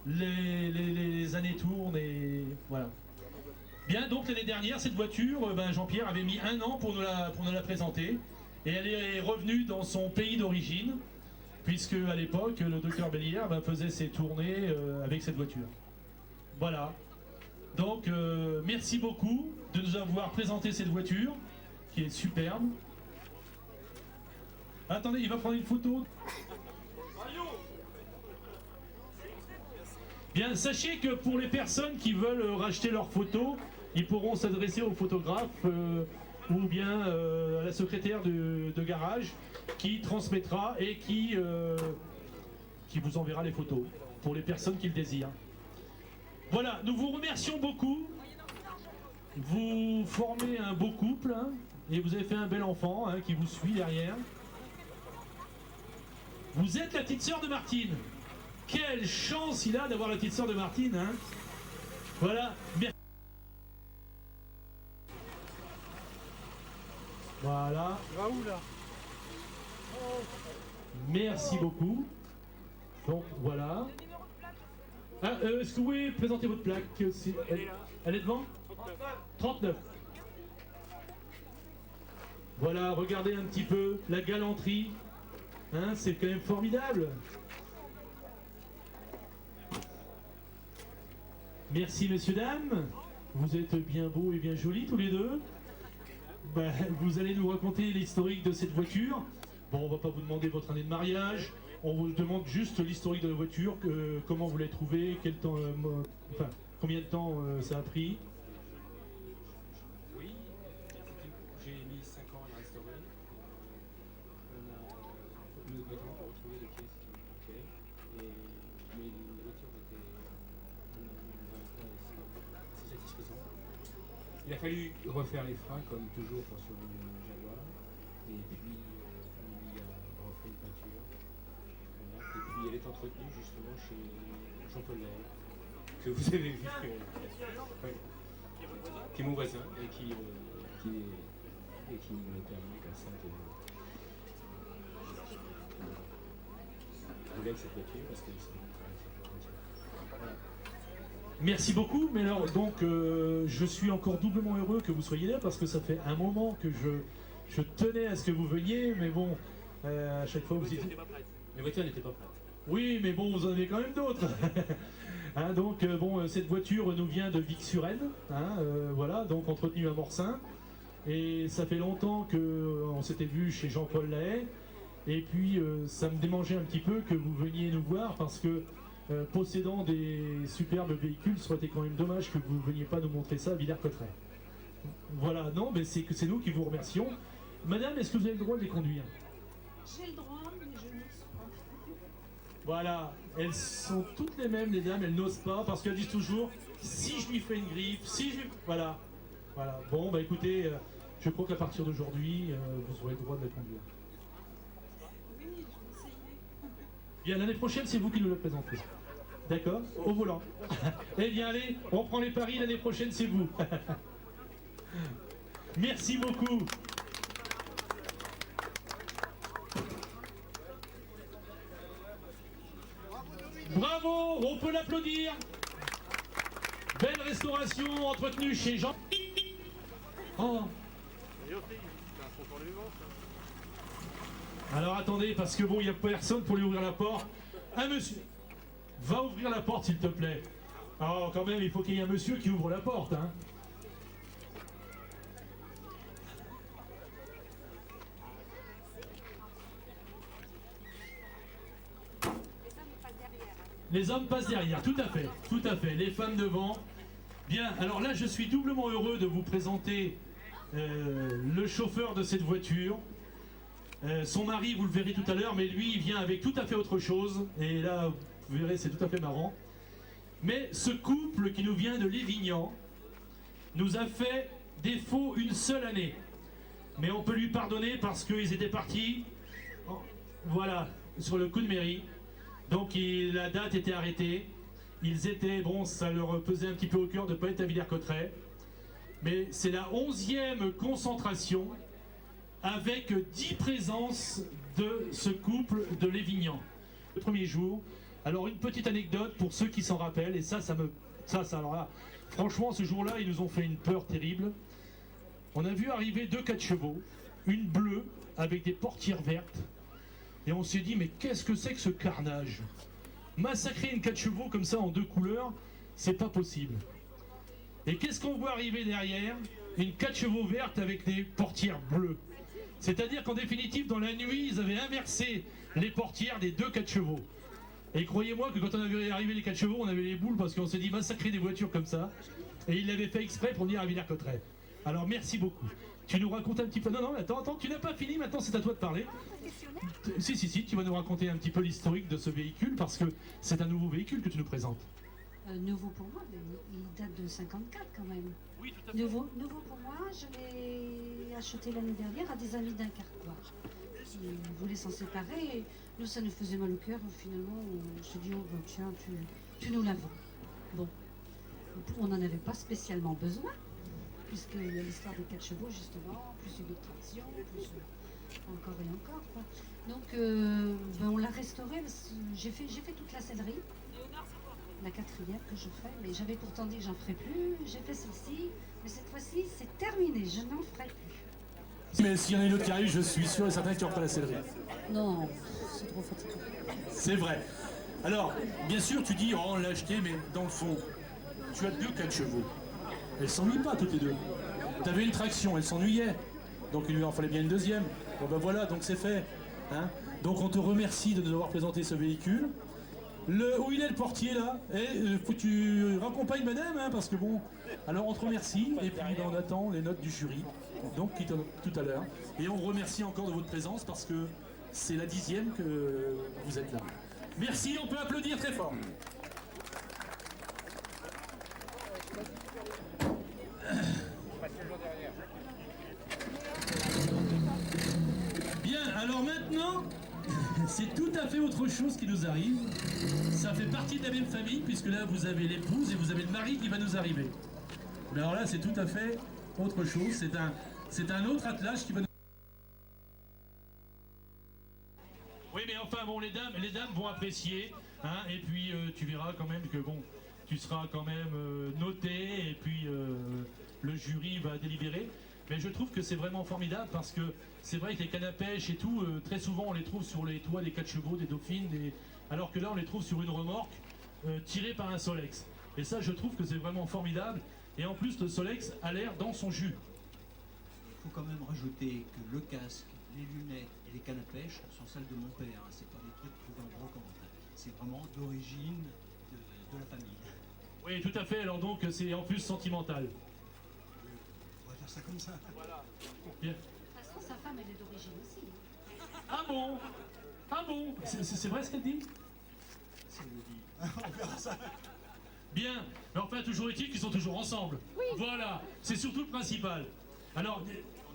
Les années tournent et voilà. Bien, donc l'année dernière, cette voiture, Jean-Pierre avait mis 1 an pour nous la présenter. Et elle est revenue dans son pays d'origine, puisque à l'époque, le docteur Bélière faisait ses tournées avec cette voiture. Voilà. Donc, merci beaucoup de nous avoir présenté cette voiture, qui est superbe. Attendez, il va prendre une photo. Bien, sachez que pour les personnes qui veulent racheter leurs photos, ils pourront s'adresser au photographe ou bien à la secrétaire de garage qui transmettra et qui vous enverra les photos pour les personnes qui le désirent. Voilà, nous vous remercions beaucoup. Vous formez un beau couple hein, et vous avez fait un bel enfant hein, qui vous suit derrière. Vous êtes la petite sœur de Martine. Quelle chance il a d'avoir la petite sœur de Martine. Hein. Voilà, merci. Voilà. Merci beaucoup. Donc voilà. Ah, est-ce que vous pouvez présenter votre plaque? Elle est devant? 39. Voilà, regardez un petit peu la galanterie. Hein, c'est quand même formidable. Merci messieurs, dames. Vous êtes bien beaux et bien jolis tous les deux. Vous allez nous raconter l'historique de cette voiture. Bon, on va pas vous demander votre année de mariage. On vous demande juste l'historique de la voiture, comment vous l'avez trouvée, quel temps, combien de temps ça a pris. Oui, j'ai mis 5 ans à la restaurer. On a notamment pour retrouver les pièces qui manquaient. Mais la voiture était assez satisfaisante. Il a fallu refaire les freins comme toujours sur une Jaguar. Et puis on y a refait une peinture. Voilà. Et puis elle est entretenue justement chez Jean-Paul Lahaye, que vous avez vu, qui est mon voisin et qui me permet comme ça de rouler avec cette voiture parce que c'est voilà. Merci beaucoup, mais alors donc je suis encore doublement heureux que vous soyez là parce que ça fait un moment que je tenais à ce que vous veniez, mais bon, à chaque fois vous dites... La voiture n'était pas prête. Oui, mais bon, vous en avez quand même d'autres. Hein, donc bon, cette voiture nous vient de Vic-sur-Aisne, hein, voilà, donc entretenue à Morcin. Et ça fait longtemps qu'on s'était vu chez Jean-Paul Lahaye. Et puis ça me démangeait un petit peu que vous veniez nous voir parce que possédant des superbes véhicules, ça aurait été quand même dommage que vous ne veniez pas nous montrer ça à Villers-Cotterêts. Voilà, non, mais c'est nous qui vous remercions. Madame, est-ce que vous avez le droit de les conduire? J'ai le droit, mais je n'ose pas. Voilà, elles sont toutes les mêmes, les dames, elles n'osent pas parce qu'elles disent toujours si je lui fais une griffe, si je... Voilà, voilà. Bon, bah écoutez, je crois qu'à partir d'aujourd'hui, vous aurez le droit de la conduire. Oui, je vais essayer. Bien, l'année prochaine, c'est vous qui nous le présentez. D'accord? Au volant. Eh bien, allez, on prend les paris, l'année prochaine, c'est vous. Merci beaucoup. Bravo, on peut l'applaudir. Belle restauration entretenue chez Jean. Oh. Alors attendez, parce que bon, il n'y a personne pour lui ouvrir la porte. Un monsieur, va ouvrir la porte s'il te plaît. Oh, quand même, il faut qu'il y ait un monsieur qui ouvre la porte, hein. Les hommes passent derrière, tout à fait, tout à fait. Les femmes devant. Bien, alors là, je suis doublement heureux de vous présenter le chauffeur de cette voiture. Son mari, vous le verrez tout à l'heure, mais lui, il vient avec tout à fait autre chose. Et là, vous verrez, c'est tout à fait marrant. Mais ce couple qui nous vient de Lévignan nous a fait défaut une seule année. Mais on peut lui pardonner parce qu'ils étaient partis, voilà, sur le coup de mairie. Donc la date était arrêtée. Ils étaient, bon, ça leur pesait un petit peu au cœur de ne pas être à Villers-Cotterêts. Mais c'est la 11e concentration avec 10 présences de ce couple de Lévignan. Le premier jour. Alors une petite anecdote pour ceux qui s'en rappellent, et ça alors là, franchement ce jour-là, ils nous ont fait une peur terrible. On a vu arriver 2 4 chevaux, une bleue avec des portières vertes, et on s'est dit mais qu'est-ce que c'est que ce carnage? Massacrer une 4 chevaux comme ça en 2 couleurs, c'est pas possible. Et qu'est-ce qu'on voit arriver derrière? Une 4 chevaux verte avec des portières bleues. C'est-à-dire qu'en définitive, dans la nuit, ils avaient inversé les portières des 2 4 chevaux. Et croyez-moi que quand on avait arrivé les 4 chevaux, on avait les boules parce qu'on s'est dit massacrer des voitures comme ça. Et ils l'avaient fait exprès pour venir à Villers-Cotterêts. Alors merci beaucoup. Tu nous racontes un petit peu... Non, attends, tu n'as pas fini, maintenant c'est à toi de parler. Si, tu vas nous raconter un petit peu l'historique de ce véhicule parce que c'est un nouveau véhicule que tu nous présentes. Nouveau pour moi, mais il date de 54 quand même. Oui, tout à fait. Nouveau pour moi, je l'ai acheté l'année dernière à des amis d'un carquois. Ils voulaient s'en séparer et nous, ça nous faisait mal au cœur. Finalement, on se dit, oh ben, tiens, tu nous la vends. Bon, on n'en avait pas spécialement besoin, puisqu'il y a l'histoire des 4 chevaux, justement, plus une autre traction, plus encore et encore, quoi. Donc, ben, on l'a restauré. J'ai fait toute la sellerie. La 4e que je fais, mais j'avais pourtant dit que j'en ferais plus. J'ai fait celle-ci, mais cette fois-ci, c'est terminé. Je n'en ferai plus. Mais s'il y en a une autre qui arrive, je suis sûr et certain que tu reprends la sellerie. Non, c'est trop fatigant. C'est vrai. Alors, bien sûr, tu dis, oh, on l'a acheté, mais dans le fond, tu as 2 4 chevaux. Elles s'ennuient pas, toutes les 2. Tu avais une traction, elle s'ennuyait. Donc il lui en fallait bien une 2e. Bon ben voilà, donc c'est fait. Hein, donc on te remercie de nous avoir présenté ce véhicule. Où il est le portier là? Faut que tu raccompagnes madame, hein, parce que bon... Alors on te remercie, et puis ben, on attend les notes du jury, donc tout à l'heure. Et on remercie encore de votre présence, parce que c'est la 10e que vous êtes là. Merci, on peut applaudir très fort. Bien, alors maintenant... C'est tout à fait autre chose qui nous arrive. Ça fait partie de la même famille, puisque là, vous avez l'épouse et vous avez le mari qui va nous arriver. Mais alors là, c'est tout à fait autre chose. C'est un autre attelage qui va nous... Oui, mais enfin, bon, les dames vont apprécier. Hein, et puis, tu verras quand même que, bon, tu seras quand même noté. Et puis, le jury va délibérer. Mais je trouve que c'est vraiment formidable parce que c'est vrai que les cannes à pêche et tout, très souvent on les trouve sur les toits des 4 chevaux, des dauphines, alors que là on les trouve sur une remorque tirée par un Solex. Et ça je trouve que c'est vraiment formidable. Et en plus le Solex a l'air dans son jus. Il faut quand même rajouter que le casque, les lunettes et les cannes à pêche sont celles de mon père. Hein. C'est pas des trucs trouvés en brocante. c'est vraiment d'origine de la famille. Oui, tout à fait. Alors donc, c'est en plus sentimental. On va faire ça comme ça. Voilà. Bien. De toute façon, sa femme, elle est d'origine aussi. Ah bon? Ah bon? C'est vrai ce qu'elle dit? C'est le dit. On verra ça. Bien. Mais enfin, toujours est-il qu'ils sont toujours ensemble. Oui. Voilà. C'est surtout le principal. Alors,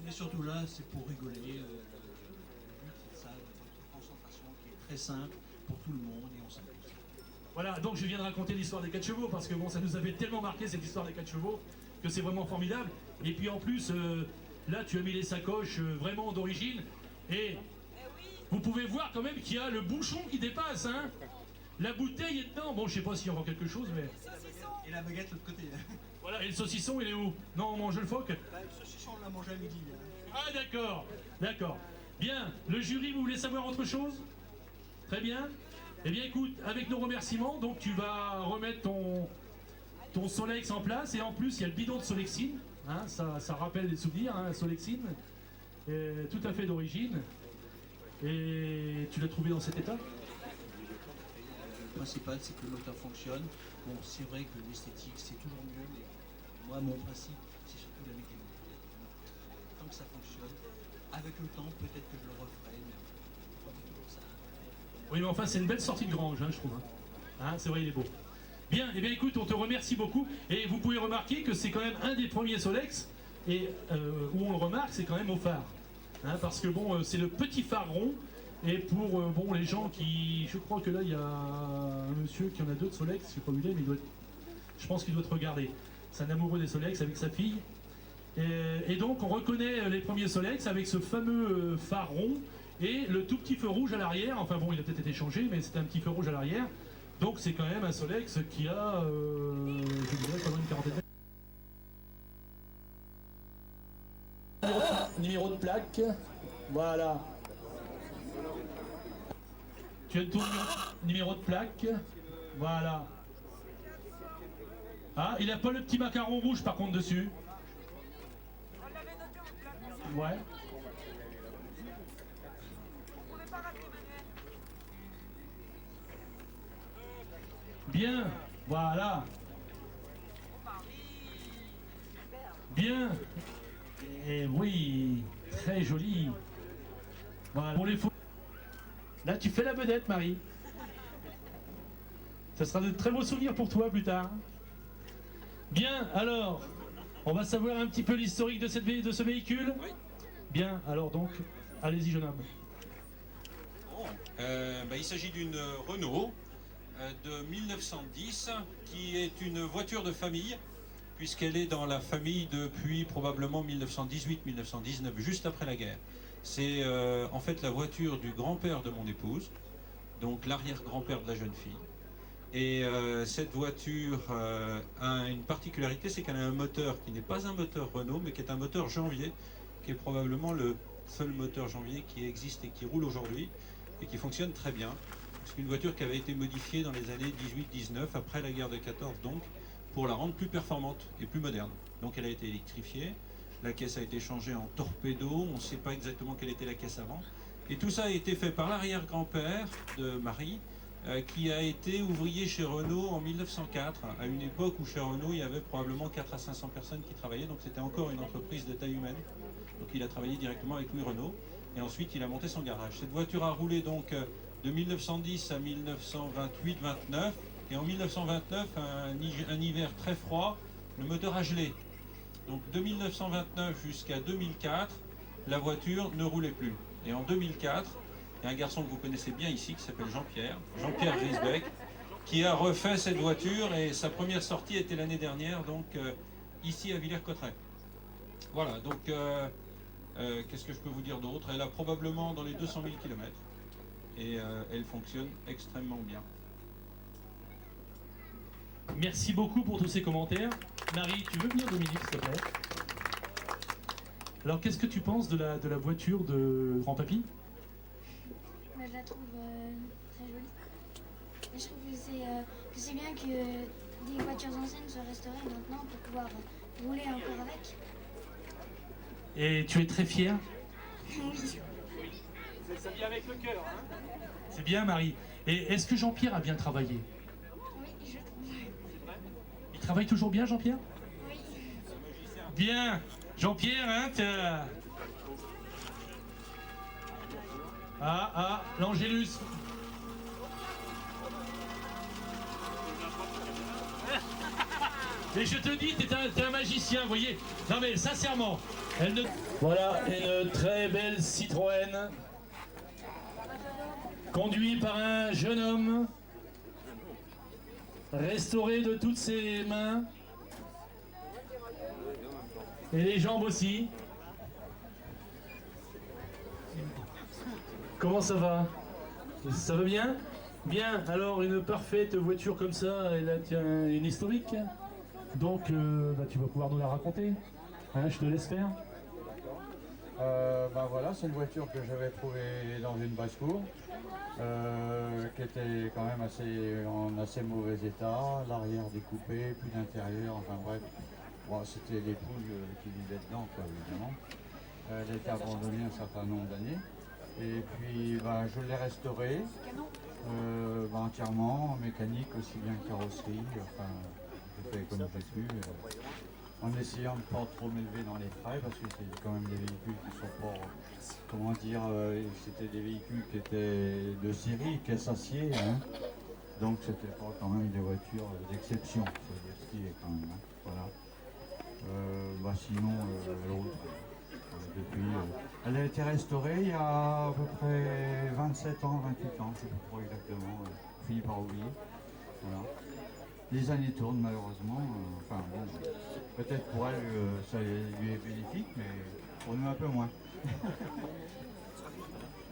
on est surtout là, c'est pour rigoler. Le but, c'est ça, notre concentration qui est très simple pour tout le monde et on s'amuse. voilà, donc je viens de raconter l'histoire des 4 chevaux parce que bon, ça nous avait tellement marqué cette histoire des 4 chevaux que c'est vraiment formidable. Et puis en plus, là, tu as mis les sacoches vraiment d'origine et vous pouvez voir quand même qu'il y a le bouchon qui dépasse, hein. La bouteille est dedans. Bon, je sais pas s'il y aura quelque chose, mais... Et la baguette de l'autre côté. Voilà, et le saucisson, il est où? Non, on mange le phoque? Le saucisson, on l'a mangé à midi. Ah d'accord, d'accord. Bien, le jury, vous voulez savoir autre chose? Très bien. Eh bien écoute, avec nos remerciements, donc tu vas remettre ton Solex en place et en plus il y a le bidon de Solexine, hein, ça rappelle des souvenirs, hein, Solexine, tout à fait d'origine. Et tu l'as trouvé dans cet état? Le principal, c'est que le moteur fonctionne. Bon, c'est vrai que l'esthétique, c'est toujours mieux, mais moi, mon principe, c'est surtout la mécanique. Tant que ça fonctionne, avec le temps, peut-être que je le referai, mais c'est toujours ça. Oui, mais enfin, c'est une belle sortie de grange, hein, je trouve. Hein, c'est vrai, il est beau. Bien, eh bien écoute, on te remercie beaucoup. Et vous pouvez remarquer que c'est quand même un des premiers Solex, et où on le remarque, c'est quand même au phare. Hein, parce que bon, c'est le petit phare rond. Et pour bon, les gens qui... Je crois que là, il y a un monsieur qui en a deux de Solex, je sais pas où il est, mais je pense qu'il doit te regarder. C'est un amoureux des Solex avec sa fille. Et donc, on reconnaît les premiers Solex avec ce fameux phare rond et le tout petit feu rouge à l'arrière. Enfin bon, il a peut-être été changé, mais c'était un petit feu rouge à l'arrière. Donc, c'est quand même un Solex qui a, je dirais, pendant une quarantaine d'années. Numéro de plaque, voilà. Tu as ton numéro de plaque, voilà. Ah, il n'a pas le petit macaron rouge par contre dessus. Ouais. Bien, voilà. Bien. Et oui, très joli. Voilà. Pour les photos. Là, tu fais la vedette, Marie. Ça sera de très beaux souvenirs pour toi plus tard. Bien, alors, on va savoir un petit peu l'historique de ce véhicule. Oui. Bien, alors donc, allez-y, jeune homme. Bon, il s'agit d'une Renault de 1910 qui est une voiture de famille puisqu'elle est dans la famille depuis probablement 1918-1919, juste après la guerre. C'est en fait la voiture du grand-père de mon épouse, donc l'arrière-grand-père de la jeune fille. Et cette voiture a une particularité, c'est qu'elle a un moteur qui n'est pas un moteur Renault, mais qui est un moteur Janvier, qui est probablement le seul moteur Janvier qui existe et qui roule aujourd'hui, et qui fonctionne très bien. C'est une voiture qui avait été modifiée dans les années 18-19, après la guerre de 14 donc, pour la rendre plus performante et plus moderne. Donc elle a été électrifiée. La caisse a été changée en torpedo, on ne sait pas exactement quelle était la caisse avant. Et tout ça a été fait par l'arrière-grand-père de Marie, qui a été ouvrier chez Renault en 1904, à une époque où chez Renault il y avait probablement 400 à 500 personnes qui travaillaient, donc c'était encore une entreprise de taille humaine. Donc il a travaillé directement avec Louis Renault, et ensuite il a monté son garage. Cette voiture a roulé donc de 1910 à 1928-29, et en 1929, un hiver très froid, le moteur a gelé. Donc de 1929 jusqu'à 2004, la voiture ne roulait plus. Et en 2004, il y a un garçon que vous connaissez bien ici qui s'appelle Jean-Pierre Grisbeck, qui a refait cette voiture et sa première sortie était l'année dernière, donc ici à Villers-Cotterêts. Voilà, donc qu'est-ce que je peux vous dire d'autre? Elle a probablement dans les 200 000 km et elle fonctionne extrêmement bien. Merci beaucoup pour tous ces commentaires. Marie, tu veux venir, Dominique, s'il te plaît? Alors, qu'est-ce que tu penses de la voiture de grand-papy? Je la trouve très jolie. Et je trouve que c'est bien que des voitures anciennes soient restaurées maintenant pour pouvoir rouler encore avec. Et tu es très fier? Oui. Ça vient avec le cœur. Hein. C'est bien, Marie. Et est-ce que Jean-Pierre a bien travaillé? Oui, je trouve. Il travaille toujours bien, Jean-Pierre? Oui. Bien. Jean-Pierre, hein, l'Angélus. Et je te dis, t'es un magicien, vous voyez. Non mais sincèrement, voilà une très belle Citroën, conduite par un jeune homme, restaurée de toutes ses mains, et les jambes aussi. Comment ça va? Ça va bien? Bien, alors une parfaite voiture comme ça, elle a une historique. Donc tu vas pouvoir nous la raconter. Hein, je te laisse faire. Voilà, c'est une voiture que j'avais trouvée dans une basse-cour, qui était quand même en assez mauvais état, l'arrière découpé, plus d'intérieur, enfin bref. Bon, c'était les poules qui vivaient dedans, quoi, évidemment. Elle a été abandonnée un certain nombre d'années. Et puis je l'ai restaurée entièrement, en mécanique aussi bien que carrosserie. Enfin, j'ai fait comme j'ai pu, en essayant de ne pas trop m'élever dans les frais, parce que c'est quand même des véhicules qui sont pas, comment dire, c'était des véhicules qui étaient de série, caisse acier, hein. Donc c'était pas quand même des voitures d'exception, faut dire ce qui est quand même, hein. Voilà. Sinon, l'autre, depuis, elle a été restaurée il y a à peu près 27 ans, 28 ans, je ne sais pas trop exactement, fini par oublier. Voilà. Les années tournent malheureusement, enfin bon, peut-être pour elle ça lui est bénéfique, mais pour nous un peu moins.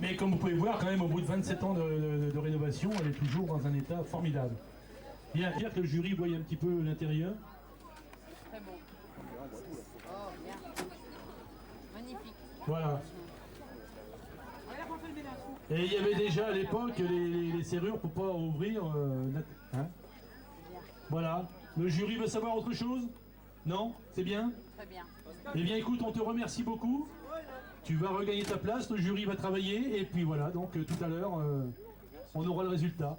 Mais comme vous pouvez voir, quand même, au bout de 27 ans de rénovation, elle est toujours dans un état formidable. Bien dire que le jury voyait un petit peu l'intérieur. Très beau. Oh, bien. Magnifique. Voilà. Et il y avait déjà à l'époque les serrures pour pas ouvrir. Hein. Voilà. Le jury veut savoir autre chose? Non? C'est bien? Très bien. Eh bien écoute, on te remercie beaucoup. Tu vas regagner ta place, le jury va travailler, et puis voilà, donc tout à l'heure, on aura le résultat.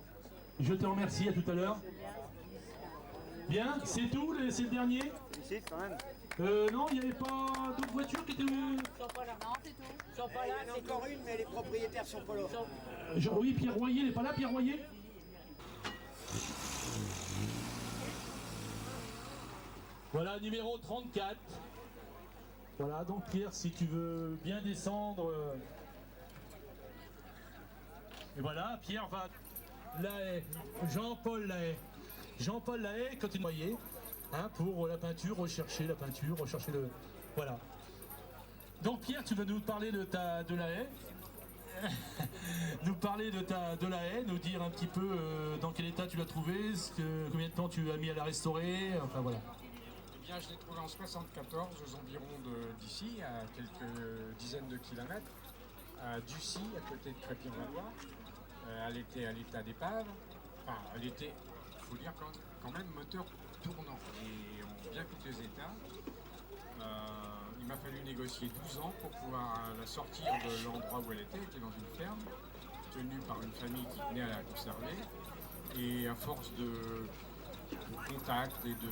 Je te remercie, à tout à l'heure. Bien, c'est tout, c'est le dernier? Ici, quand même. Non, il n'y avait pas d'autres voitures qui étaient... Ils sont pas là. Non, c'est tout. Ils sont pas là. Il y en a encore une, mais les propriétaires sont pas là. Oui, Pierre Royer, il n'est pas là, Pierre Royer? Voilà, numéro 34. Voilà, donc Pierre, si tu veux bien descendre. Et voilà, Pierre va... Lahaye, Jean-Paul Lahaye. Jean-Paul Lahaye, quand il voyait, hein, pour la peinture, rechercher la peinture, rechercher le... Voilà. Donc Pierre, tu vas nous parler de Lahaye. Nous parler de Lahaye, nous dire un petit peu dans quel état tu l'as trouvé, combien de temps tu as mis à la restaurer, enfin voilà. Je l'ai trouvée en 74, aux environs d'ici, à quelques dizaines de kilomètres, à Ducy, à côté de Crépy-en-Valois. Elle était à l'état d'épave. Enfin, elle était, il faut dire, quand même moteur tournant et en bien piteux état. Il m'a fallu négocier 12 ans pour pouvoir la sortir de l'endroit où elle était dans une ferme, tenue par une famille qui tenait à la conserver. Et à force de contacts et de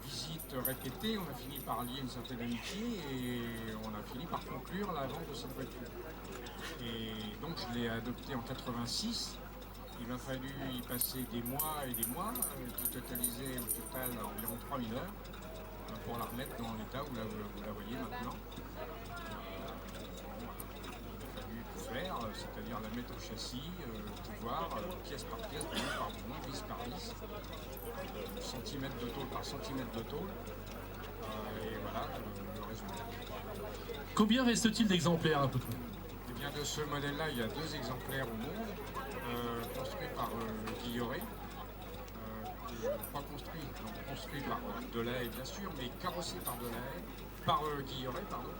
visites répétées, on a fini par lier une certaine amitié et on a fini par conclure la vente de cette voiture. Et donc je l'ai adoptée en 86. Il m'a fallu y passer des mois et des mois, qui totalisaient au total environ 3000 heures, pour la remettre dans l'état où vous la voyez maintenant. Il a fallu tout faire, c'est-à-dire la mettre au châssis, tout voir, pièce par pièce, moment par moment, vis par vis. Centimètre de tôle par centimètre de tôle, et voilà le résultat. Combien reste-t-il d'exemplaires à peu près? Eh bien, de ce modèle-là, il y a 2 exemplaires au monde, construits par Guilloré, pas construits par Delahaye bien sûr, mais carrossés par Guilloré, pardon,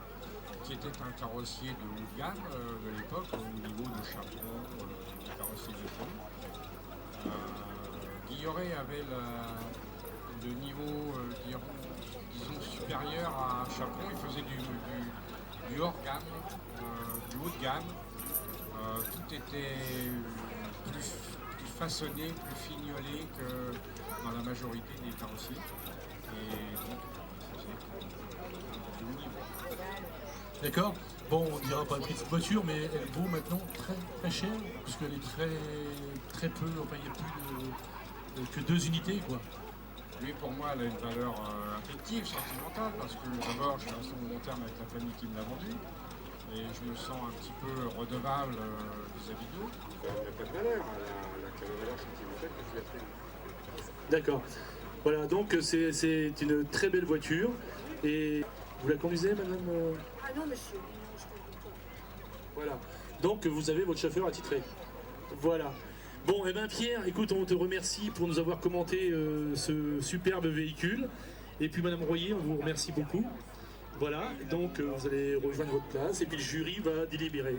qui était un carrossier de haut de gamme de l'époque, au niveau de Chaperon, de carrossier de fond. Guilloré avait le niveau, disons, supérieur à Chaperon. Il faisait du hors gamme, du haut de gamme. Tout était plus façonné, plus fignolé que dans la majorité des carrossiers. Et donc, c'est du haut niveau. D'accord. Bon, on ne dira pas le prix de cette voiture, mais elle vaut maintenant très très cher, parce qu'elle est très peu, enfin il n'y a plus que 2 unités, quoi. Oui, pour moi, elle a une valeur affective, sentimentale, parce que d'abord, je suis resté au long terme avec la famille qui me l'a vendue, et je me sens un petit peu redevable vis-à-vis d'eux. Elle n'a pas de valeur, elle a que la valeur sentimentale que tu as pris. D'accord. Voilà, donc c'est une très belle voiture, et vous la conduisez, madame Ah non, monsieur, non, je ne pas. Voilà. Donc vous avez votre chauffeur attitré. Voilà. Bon, eh bien Pierre, écoute, on te remercie pour nous avoir commenté ce superbe véhicule. Et puis madame Royer, on vous remercie beaucoup. Voilà, donc vous allez rejoindre votre place et puis le jury va délibérer.